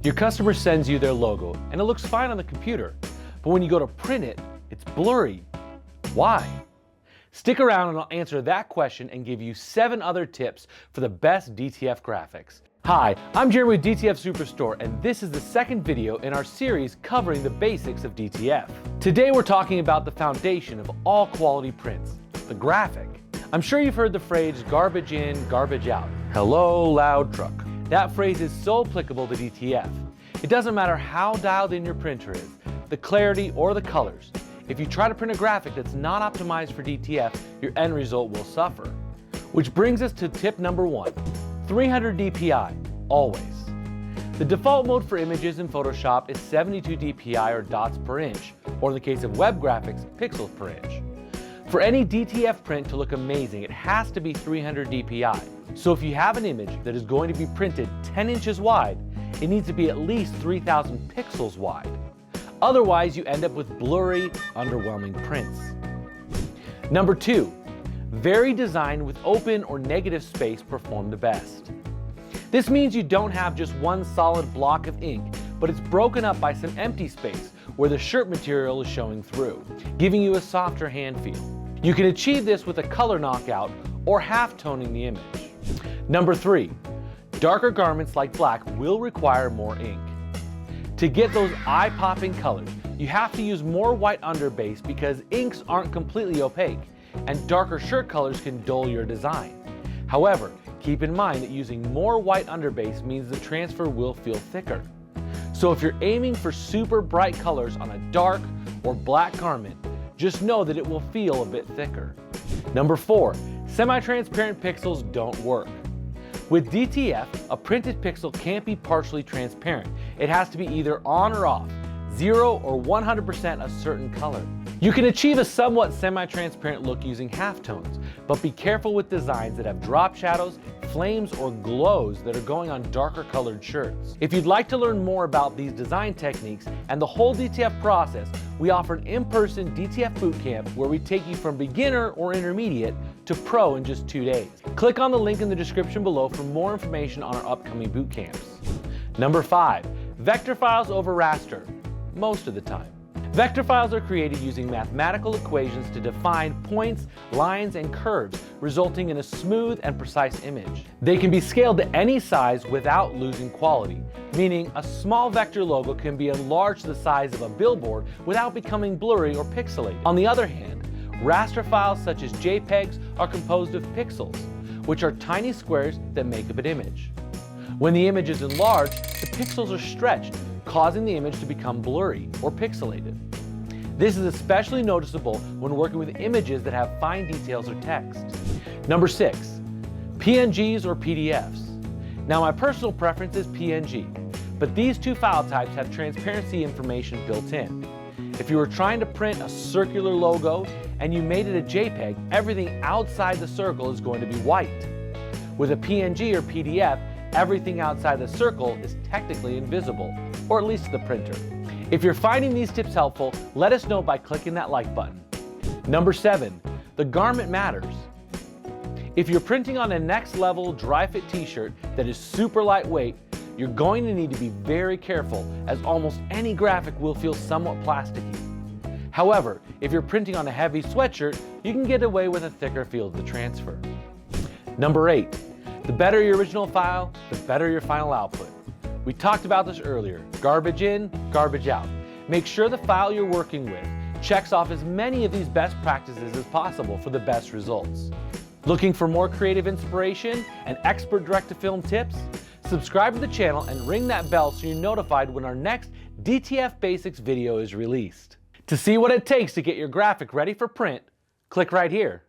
Your customer sends you their logo and it looks fine on the computer, but when you go to print it, it's blurry. Why? Stick around and I'll answer that question and give you 7 other tips for the best DTF graphics. Hi, I'm Jeremy with DTF Superstore, and this is the second video in our series covering the basics of DTF. Today we're talking about the foundation of all quality prints, the graphic. I'm sure you've heard the phrase garbage in, garbage out. Hello, loud truck. That phrase is so applicable to DTF. It doesn't matter how dialed in your printer is, the clarity or the colors. If you try to print a graphic that's not optimized for DTF, your end result will suffer. Which brings us to tip number 1, 300 dpi, always. The default mode for images in Photoshop is 72 dpi or dots per inch, or in the case of web graphics, pixels per inch. For any DTF print to look amazing, it has to be 300 dpi. So if you have an image that is going to be printed 10 inches wide, it needs to be at least 3,000 pixels wide. Otherwise, you end up with blurry, underwhelming prints. Number 2, very design with open or negative space perform the best. This means you don't have just one solid block of ink, but it's broken up by some empty space where the shirt material is showing through, giving you a softer hand feel. You can achieve this with a color knockout or half-toning the image. Number 3, darker garments like black will require more ink. To get those eye-popping colors, you have to use more white underbase because inks aren't completely opaque, and darker shirt colors can dull your design. However, keep in mind that using more white underbase means the transfer will feel thicker. So if you're aiming for super bright colors on a dark or black garment, just know that it will feel a bit thicker. Number 4, semi-transparent pixels don't work. With DTF, a printed pixel can't be partially transparent. It has to be either on or off, 0 or 100% a certain color. You can achieve a somewhat semi-transparent look using halftones, but be careful with designs that have drop shadows, flames, or glows that are going on darker colored shirts. If you'd like to learn more about these design techniques and the whole DTF process, we offer an in-person DTF bootcamp where we take you from beginner or intermediate to pro in just 2 days. Click on the link in the description below for more information on our upcoming bootcamps. Number 5, vector files over raster, most of the time. Vector files are created using mathematical equations to define points, lines, and curves, resulting in a smooth and precise image. They can be scaled to any size without losing quality, meaning a small vector logo can be enlarged to the size of a billboard without becoming blurry or pixelated. On the other hand, raster files such as JPEGs are composed of pixels, which are tiny squares that make up an image. When the image is enlarged, the pixels are stretched, causing the image to become blurry or pixelated. This is especially noticeable when working with images that have fine details or text. Number 6, PNGs or PDFs. Now my personal preference is PNG, but these two file types have transparency information built in. If you were trying to print a circular logo and you made it a JPEG, everything outside the circle is going to be white. With a PNG or PDF, everything outside the circle is technically invisible, or at least to the printer. If you're finding these tips helpful, let us know by clicking that like button. Number 7, the garment matters. If you're printing on a next level dry fit t-shirt that is super lightweight, you're going to need to be very careful as almost any graphic will feel somewhat plasticky. However, if you're printing on a heavy sweatshirt, you can get away with a thicker feel to the transfer. Number 8, the better your original file, the better your final output. We talked about this earlier, garbage in, garbage out. Make sure the file you're working with checks off as many of these best practices as possible for the best results. Looking for more creative inspiration and expert direct-to-film tips? Subscribe to the channel and ring that bell so you're notified when our next DTF Basics video is released. To see what it takes to get your graphic ready for print, click right here.